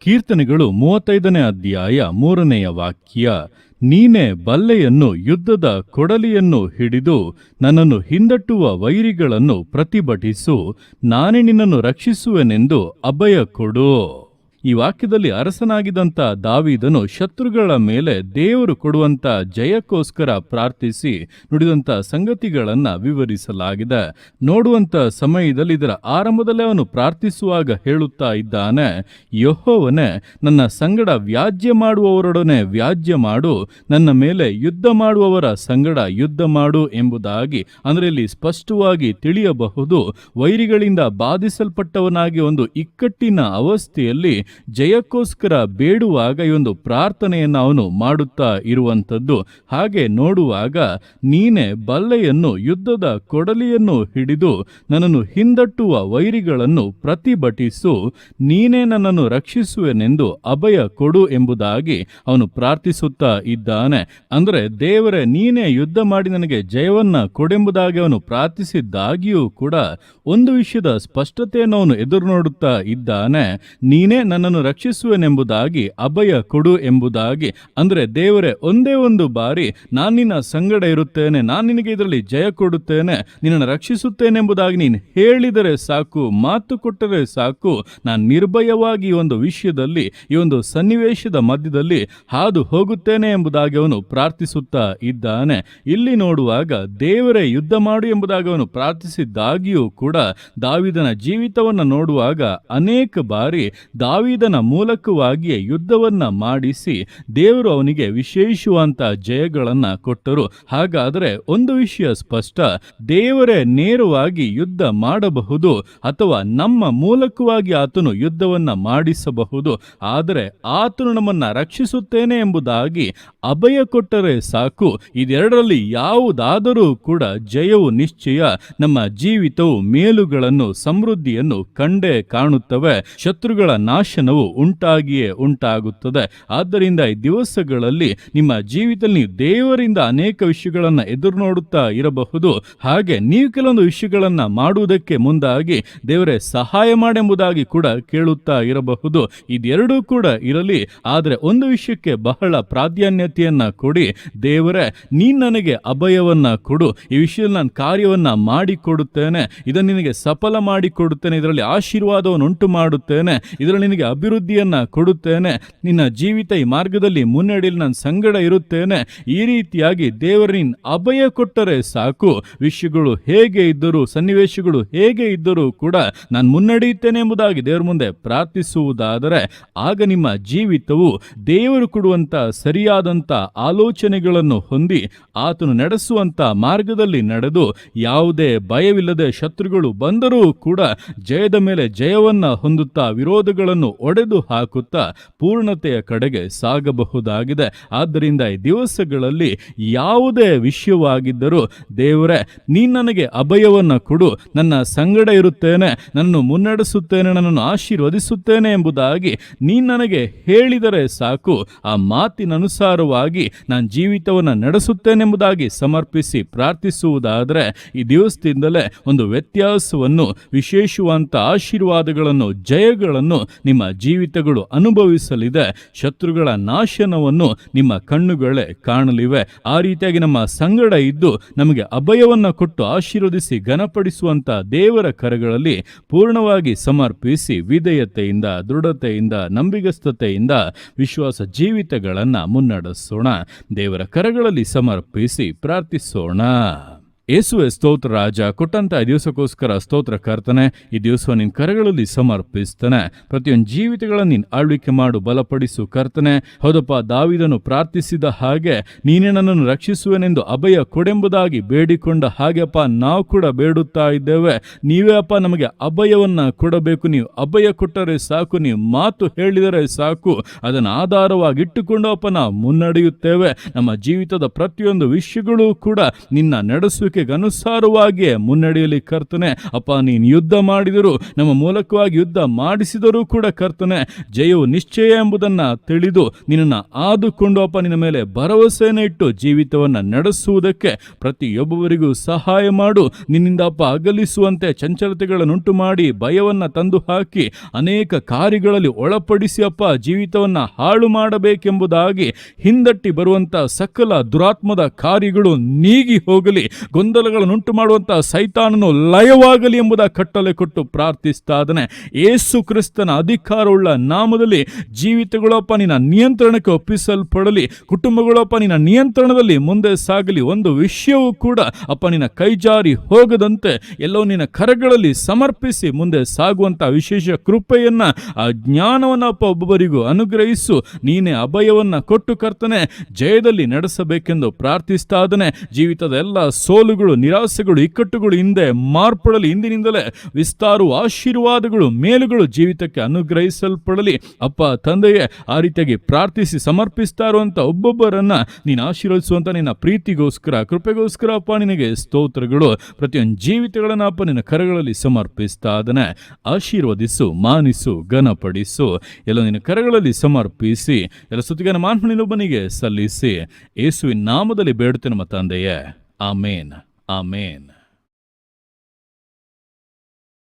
ಕೀರ್ತನೆಗಳು 35ನೇ ಅಧ್ಯಾಯ 3ನೆಯ ವಾಕ್ಯ. ನೀನೇ ಬಲ್ಲೆಯನ್ನು ಯುದ್ಧದ ಕೊಡಲಿಯನ್ನು ಹಿಡಿದು ನನ್ನನ್ನು ಹಿಂದಟ್ಟುವ ವೈರಿಗಳನ್ನು ಪ್ರತಿಭಟಿಸು, ನಾನೇ ನಿನ್ನನ್ನು ರಕ್ಷಿಸುವೆನೆಂದು ಅಭಯ ಕೊಡು. ಈ ವಾಕ್ಯದಲ್ಲಿ ಅರಸನಾಗಿದ್ದಂಥ ದಾವೀದನು ಶತ್ರುಗಳ ಮೇಲೆ ದೇವರು ಕೊಡುವಂಥ ಜಯಕ್ಕೋಸ್ಕರ ಪ್ರಾರ್ಥಿಸಿ ನುಡಿದಂಥ ಸಂಗತಿಗಳನ್ನು ವಿವರಿಸಲಾಗಿದೆ. ನೋಡುವಂಥ ಸಮಯದಲ್ಲಿ ಇದರ ಆರಂಭದಲ್ಲೇ ಅವನು ಪ್ರಾರ್ಥಿಸುವಾಗ ಹೇಳುತ್ತಾ ಇದ್ದಾನೆ, ಯೆಹೋವನೇ, ನನ್ನ ಸಂಗಡ ವ್ಯಾಜ್ಯ ಮಾಡುವವರೊಡನೆ ವ್ಯಾಜ್ಯ ಮಾಡು, ನನ್ನ ಮೇಲೆ ಯುದ್ಧ ಮಾಡುವವರ ಸಂಗಡ ಯುದ್ಧ ಮಾಡು ಎಂಬುದಾಗಿ. ಅಂದರೆ ಇಲ್ಲಿ ಸ್ಪಷ್ಟವಾಗಿ ತಿಳಿಯಬಹುದು, ವೈರಿಗಳಿಂದ ಬಾಧಿಸಲ್ಪಟ್ಟವನಾಗಿ ಒಂದು ಇಕ್ಕಟ್ಟಿನ ಅವಸ್ಥೆಯಲ್ಲಿ ಜಯಕ್ಕೋಸ್ಕರ ಬೇಡುವಾಗ ಈ ಒಂದು ಪ್ರಾರ್ಥನೆಯನ್ನು ಅವನು ಮಾಡುತ್ತಾ ಇರುವಂಥದ್ದು. ಹಾಗೆ ನೋಡುವಾಗ ನೀನೇ ಬಲ್ಲೆಯನ್ನು ಯುದ್ಧದ ಕೊಡಲಿಯನ್ನು ಹಿಡಿದು ನನ್ನನ್ನು ಹಿಂದಟ್ಟುವ ವೈರಿಗಳನ್ನು ಪ್ರತಿಭಟಿಸು, ನೀನೇ ನನ್ನನ್ನು ರಕ್ಷಿಸುವೆನೆಂದು ಅಭಯ ಕೊಡು ಎಂಬುದಾಗಿ ಅವನು ಪ್ರಾರ್ಥಿಸುತ್ತಾ ಇದ್ದಾನೆ. ಅಂದರೆ ದೇವರೇ, ನೀನೇ ಯುದ್ಧ ಮಾಡಿ ನನಗೆ ಜಯವನ್ನ ಕೊಡೆಂಬುದಾಗಿ ಅವನು ಪ್ರಾರ್ಥಿಸಿದ್ದಾಗಿಯೂ ಕೂಡ ಒಂದು ವಿಷಯದ ಸ್ಪಷ್ಟತೆಯನ್ನು ಅವನು ಎದುರು ನೋಡುತ್ತಾ ಇದ್ದಾನೆ. ನೀನೇ ನನ್ನನ್ನು ರಕ್ಷಿಸುವೆನೆಂಬುದಾಗಿ ಅಭಯ ಕೊಡು ಎಂಬುದಾಗಿ. ಅಂದರೆ ದೇವರೇ, ಒಂದೇ ಒಂದು ಬಾರಿ ನಾನು ನಿನ್ನ ಸಂಗಡ ಇರುತ್ತೇನೆ, ನಾನು ನಿನಗೆ ಇದರಲ್ಲಿ ಜಯ ಕೊಡುತ್ತೇನೆ, ನಿನ್ನನ್ನು ರಕ್ಷಿಸುತ್ತೇನೆಂಬುದಾಗಿ ನೀನು ಹೇಳಿದರೆ ಸಾಕು, ಮಾತು ಕೊಟ್ಟರೆ ಸಾಕು, ನಾನು ನಿರ್ಭಯವಾಗಿ ಈ ಒಂದು ವಿಷಯದಲ್ಲಿ, ಈ ಒಂದು ಸನ್ನಿವೇಶದ ಮಧ್ಯದಲ್ಲಿ ಹಾದು ಹೋಗುತ್ತೇನೆ ಎಂಬುದಾಗಿ ಅವನು ಪ್ರಾರ್ಥಿಸುತ್ತಾ ಇದ್ದಾನೆ. ಇಲ್ಲಿ ನೋಡುವಾಗ ದೇವರೇ ಯುದ್ಧ ಮಾಡು ಎಂಬುದಾಗಿ ಅವನು ಪ್ರಾರ್ಥಿಸಿದ್ದಾಗಿಯೂ ಕೂಡ ದಾವೀದನ ಜೀವಿತವನ್ನು ನೋಡುವಾಗ ಅನೇಕ ಬಾರಿ ದಾವೀದನ ಮೂಲಕವಾಗಿಯೇ ಯುದ್ಧವನ್ನ ಮಾಡಿಸಿ ದೇವರು ಅವನಿಗೆ ವಿಶೇಷವಾದಂಥ ಜಯಗಳನ್ನ ಕೊಟ್ಟರು. ಹಾಗಾದರೆ ಒಂದು ವಿಷಯ ಸ್ಪಷ್ಟ, ದೇವರೇ ನೇರವಾಗಿ ಯುದ್ಧ ಮಾಡಬಹುದು ಅಥವಾ ನಮ್ಮ ಮೂಲಕವಾಗಿ ಆತನು ಯುದ್ಧವನ್ನ ಮಾಡಿಸಬಹುದು. ಆದರೆ ಆತನು ನಮ್ಮನ್ನ ರಕ್ಷಿಸುತ್ತೇನೆ ಎಂಬುದಾಗಿ ಅಭಯ ಕೊಟ್ಟರೆ ಸಾಕು. ಇದೆರಡರಲ್ಲಿ ಯಾವುದಾದರೂ ಕೂಡ ಜಯವು ನಿಶ್ಚಯ. ನಮ್ಮ ಜೀವಿತವು ಮೇಲುಗಳನ್ನು, ಸಮೃದ್ಧಿಯನ್ನು ಕಂಡೇ ಕಾಣುತ್ತವೆ. ಶತ್ರುಗಳ ನಾಶನವು ಉಂಟಾಗಿಯೇ ಉಂಟಾಗುತ್ತದೆ. ಆದ್ದರಿಂದ ಈ ದಿವಸಗಳಲ್ಲಿ ನಿಮ್ಮ ಜೀವಿತದಲ್ಲಿ ನೀವು ದೇವರಿಂದ ಅನೇಕ ವಿಷಯಗಳನ್ನು ಎದುರು ನೋಡುತ್ತಾ ಇರಬಹುದು. ಹಾಗೆ ನೀವು ಕೆಲವೊಂದು ವಿಷಯಗಳನ್ನು ಮಾಡುವುದಕ್ಕೆ ಮುಂದಾಗಿ ದೇವರೇ ಸಹಾಯ ಮಾಡೆಂಬುದಾಗಿ ಕೂಡ ಕೇಳುತ್ತಾ ಇರಬಹುದು. ಇದೆರಡೂ ಕೂಡ ಇರಲಿ, ಆದರೆ ಒಂದು ವಿಷಯಕ್ಕೆ ಬಹಳ ಪ್ರಾಧಾನ್ಯತೆಯನ್ನ ಕೊಡಿ. ದೇವರೇ, ನೀನು ನನಗೆ ಅಭಯವನ್ನ ಕೊಡು, ಈ ವಿಷಯದಲ್ಲಿ ನಾನು ಕಾರ್ಯವನ್ನ ಮಾಡಿಕೊಡುತ್ತೇನೆ, ಇದನ್ನು ನಿನಗೆ ಸಫಲ ಮಾಡಿಕೊಡುತ್ತೇನೆ, ಇದರಲ್ಲಿ ಆಶೀರ್ವಾದವನ್ನು ಉಂಟು ಮಾಡುತ್ತೇನೆ, ಇದರಲ್ಲಿ ನಿನಗೆ ಅಭಿವೃದ್ಧಿಯನ್ನ ಕೊಡುತ್ತೇನೆ, ನಿನ್ನ ಜೀವಿತ ಈ ಮಾರ್ಗದಲ್ಲಿ ಮುನ್ನಡೆಯಲು ನಾನು ಸಂಗಡ ಇರುತ್ತೇನೆ. ಈ ರೀತಿಯಾಗಿ ದೇವರ ನೀನು ಅಭಯ ಕೊಟ್ಟರೆ ಸಾಕು. ವಿಷಯಗಳು ಹೇಗೆ ಇದ್ದರೂ, ಸನ್ನಿವೇಶಗಳು ಹೇಗೆ ಇದ್ದರೂ ಕೂಡ ನಾನು ಮುನ್ನಡೆಯುತ್ತೇನೆ ಎಂಬುದಾಗಿ ದೇವರ ಮುಂದೆ ಪ್ರಾರ್ಥಿಸುವುದಾದರೆ ಆಗ ನಿಮ್ಮ ಜೀವಿತವು ದೇವರು ಕೊಡುವಂತ ಸರಿಯಾದಂಥ ಆಲೋಚನೆಗಳನ್ನು ಹೊಂದಿ ಆತನು ನಡೆಸುವಂತ ಮಾರ್ಗದಲ್ಲಿ ನಡೆದು ಯಾವುದೇ ಭಯವಿಲ್ಲದೆ ಶತ್ರುಗಳು ಬಂದರೂ ಕೂಡ ಜಯದ ಮೇಲೆ ಜಯವನ್ನ ಹೊಂದುತ್ತಾ ವಿರೋಧಗಳನ್ನು ಒಡೆದು ಹಾಕುತ್ತಾ ಪೂರ್ಣತೆಯ ಕಡೆಗೆ ಸಾಗಬಹುದಾಗಿದೆ. ಆದ್ದರಿಂದ ಈ ದಿವಸಗಳಲ್ಲಿ ಯಾವುದೇ ವಿಷಯವಾಗಿದ್ದರೂ ದೇವರೇ, ನೀನು ನನಗೆ ಅಭಯವನ್ನು ಕೊಡು, ನನ್ನ ಸಂಗಡ ಇರುತ್ತೇನೆ, ನನ್ನನ್ನು ಮುನ್ನಡೆಸುತ್ತೇನೆ, ನನ್ನನ್ನು ಆಶೀರ್ವದಿಸುತ್ತೇನೆ ಎಂಬುದಾಗಿ ನೀನು ನನಗೆ ಹೇಳಿದರೆ ಸಾಕು. ಆ ಮಾತಿನನುಸಾರವಾಗಿ ನಾನು ಜೀವಿತವನ್ನು ನಡೆಸುತ್ತೇನೆಂಬುದಾಗಿ ಸಮರ್ಪಿಸಿ ಪ್ರಾರ್ಥಿಸುವುದಾದರೆ ಈ ದಿವಸದಿಂದಲೇ ಒಂದು ವ್ಯತ್ಯಾಸವನ್ನು, ವಿಶೇಷವಾದಂಥ ಆಶೀರ್ವಾದಗಳನ್ನು, ಜಯಗಳನ್ನು ನಿಮ್ಮ ಜೀವಿತಗಳು ಅನುಭವಿಸಲಿದೆ. ಶತ್ರುಗಳ ನಾಶನವನ್ನು ನಿಮ್ಮ ಕಣ್ಣುಗಳೇ ಕಾಣಲಿವೆ. ಆ ರೀತಿಯಾಗಿ ನಮ್ಮ ಸಂಗಡ ಇದ್ದು ನಮಗೆ ಅಭಯವನ್ನು ಕೊಟ್ಟು ಆಶೀರ್ವದಿಸಿ ಘನಪಡಿಸುವಂತ ದೇವರ ಕರಗಳಲ್ಲಿ ಪೂರ್ಣವಾಗಿ ಸಮರ್ಪಿಸಿ ವಿಧೇಯತೆಯಿಂದ, ದೃಢತೆಯಿಂದ, ನಂಬಿಗಸ್ತತೆಯಿಂದ ವಿಶ್ವಾಸ ಜೀವಿತಗಳನ್ನು ಮುನ್ನಡೆಸೋಣ. ದೇವರ ಕರಗಳಲ್ಲಿ ಸಮರ್ಪಿಸಿ ಪ್ರಾರ್ಥಿಸೋಣ. ಯೇಸುವೆ ಸ್ತೋತ್ರ ರಾಜ, ಕೊಟ್ಟಂತ ಈ ದಿವಸಕ್ಕೋಸ್ಕರ ಸ್ತೋತ್ರ ಕರ್ತನೆ. ಈ ದಿವಸ ನಿನ್ನ ಕರಗಳಲ್ಲಿ ಸಮರ್ಪಿಸ್ತೇನೆ. ಪ್ರತಿಯೊಂದು ಜೀವಿತಗಳನ್ನು ನೀನು ಆಳ್ವಿಕೆ ಮಾಡು, ಬಲಪಡಿಸು ಕರ್ತನೆ. ಹೌದಪ್ಪ, ದಾವೀದನು ಪ್ರಾರ್ಥಿಸಿದ ಹಾಗೆ ನೀನೇ ನನ್ನನ್ನು ರಕ್ಷಿಸುವೆನೆಂದು ಅಭಯ ಕೊಡೆಂಬುದಾಗಿ ಬೇಡಿಕೊಂಡ ಹಾಗೆಪ್ಪ ನಾವು ಕೂಡ ಬೇಡುತ್ತಾ ಇದ್ದೇವೆ. ನೀವೇ ಅಪ್ಪ ನಮಗೆ ಅಭಯವನ್ನ ಕೊಡಬೇಕು. ನೀವು ಅಭಯ ಕೊಟ್ಟರೆ ಸಾಕು, ನೀವು ಮಾತು ಹೇಳಿದರೆ ಸಾಕು, ಅದನ್ನು ಆಧಾರವಾಗಿ ಇಟ್ಟುಕೊಂಡು ಅಪ್ಪ ನಾವು ಮುನ್ನಡೆಯುತ್ತೇವೆ. ನಮ್ಮ ಜೀವಿತದ ಪ್ರತಿಯೊಂದು ವಿಷಯಗಳು ಕೂಡ ನಿನ್ನ ನಡೆಸುವಿಕೆ ವಾಕ್ಯಕ್ಕೆ ಅನುಸಾರವಾಗಿಯೇ ಮುನ್ನಡೆಯಲಿ ಕರ್ತನೆ. ಅಪ್ಪ, ನೀನು ಯುದ್ಧ ಮಾಡಿದರೂ, ನಮ್ಮ ಮೂಲಕವಾಗಿ ಯುದ್ಧ ಮಾಡಿಸಿದರೂ ಕೂಡ ಕರ್ತನೆ, ಜಯವು ನಿಶ್ಚಯ ಎಂಬುದನ್ನು ತಿಳಿದು ನಿನ್ನನ್ನು ಆದುಕೊಂಡು ಅಪ್ಪ ನಿನ್ನ ಮೇಲೆ ಭರವಸೆಯನ್ನು ಇಟ್ಟು ಜೀವಿತವನ್ನು ನಡೆಸುವುದಕ್ಕೆ ಪ್ರತಿಯೊಬ್ಬರಿಗೂ ಸಹಾಯ ಮಾಡು. ನಿನ್ನಿಂದ ಅಪ್ಪ ಅಗಲಿಸುವಂತೆ ಚಂಚಲತೆಗಳನ್ನುಂಟು ಮಾಡಿ ಭಯವನ್ನು ತಂದು ಹಾಕಿ ಅನೇಕ ಕಾರ್ಯಗಳಲ್ಲಿ ಒಳಪಡಿಸಿ ಅಪ್ಪ ಜೀವಿತವನ್ನು ಹಾಳು ಮಾಡಬೇಕೆಂಬುದಾಗಿ ಹಿಂದಟ್ಟಿ ಬರುವಂಥ ಸಕಲ ದುರಾತ್ಮದ ಕಾರ್ಯಗಳು ನೀಗಿ ಹೋಗಲಿ, ಗೊಂದಲಗಳನ್ನುಂಟು ಮಾಡುವಂಥ ಸೈತಾನನು ಲಯವಾಗಲಿ ಎಂಬುದ ಕಟ್ಟಲೆ ಕೊಟ್ಟು ಪ್ರಾರ್ಥಿಸ್ತಾ ಇದ್ದಾನೆ. ಯೇಸು ಕ್ರಿಸ್ತನ ಅಧಿಕಾರವುಳ್ಳ ನಾಮದಲ್ಲಿ ಜೀವಿತಗಳಪ್ಪ ನಿನ್ನ ನಿಯಂತ್ರಣಕ್ಕೆ ಒಪ್ಪಿಸಲ್ಪಡಲಿ, ಕುಟುಂಬಗಳಪ್ಪ ನಿನ್ನ ನಿಯಂತ್ರಣದಲ್ಲಿ ಮುಂದೆ ಸಾಗಲಿ. ಒಂದು ವಿಷಯವೂ ಕೂಡ ಅಪ್ಪ ನಿನ್ನ ಕೈಜಾರಿ ಹೋಗದಂತೆ ಎಲ್ಲವೂ ನಿನ್ನ ಕರಗಳಲ್ಲಿ ಸಮರ್ಪಿಸಿ ಮುಂದೆ ಸಾಗುವಂಥ ವಿಶೇಷ ಕೃಪೆಯನ್ನ, ಆ ಜ್ಞಾನವನ್ನು ಅಪ್ಪ ಒಬ್ಬೊಬ್ಬರಿಗೂ ಅನುಗ್ರಹಿಸು. ನೀನೇ ಅಭಯವನ್ನು ಕೊಟ್ಟು ಕರ್ತನೆ ಜಯದಲ್ಲಿ ನಡೆಸಬೇಕೆಂದು ಪ್ರಾರ್ಥಿಸ್ತಾ ಇದ್ದಾನೆ. ಜೀವಿತದ ಎಲ್ಲ ಸೋಲುಗಳು, ನಿರಾಸೆಗಳು, ಇಕ್ಕಟ್ಟುಗಳು ಹಿಂದೆ ಮಾರ್ಪಡಲಿ. ಇಂದಿನಿಂದಲೇ ವಿಸ್ತಾರವು, ಆಶೀರ್ವಾದಗಳು, ಮೇಲುಗಳು ಜೀವಿತಕ್ಕೆ ಅನುಗ್ರಹಿಸಲ್ಪಡಲಿ. ಅಪ್ಪ ತಂದೆಯೇ, ಆ ರೀತಿಯಾಗಿ ಪ್ರಾರ್ಥಿಸಿ ಸಮರ್ಪಿಸ್ತಾ ಇರುವಂಥ ಒಬ್ಬೊಬ್ಬರನ್ನ ನೀನು ಆಶೀರ್ವದಿಸುವಂಥ ನಿನ್ನ ಪ್ರೀತಿಗೋಸ್ಕರ, ಕೃಪೆಗೋಸ್ಕರ ಅಪ್ಪ ನಿನಗೆ ಸ್ತೋತ್ರಗಳು. ಪ್ರತಿಯೊಂದು ಜೀವಿತಗಳನ್ನು ಅಪ್ಪ ನಿನ್ನ ಕರಗಳಲ್ಲಿ ಸಮರ್ಪಿಸ್ತಾ ಇದ್ದಾನೆ. ಆಶೀರ್ವದಿಸು, ಮಾನಿಸು, ಘನಪಡಿಸು. ಎಲ್ಲ ನಿನ್ನ ಕರಗಳಲ್ಲಿ ಸಮರ್ಪಿಸಿ ಎಲ್ಲ ಸ್ತುತಿಗಾನ ಮಾನ್ಮನಿನೊಬ್ಬನಿಗೆ ಸಲ್ಲಿಸಿ ಯೇಸುವಿನ ನಾಮದಲ್ಲಿ ಬೇಡುತ್ತೇನೆ ನಮ್ಮ ತಂದೆಯೇ. ಆಮೇನ್, ಆಮೇನ್.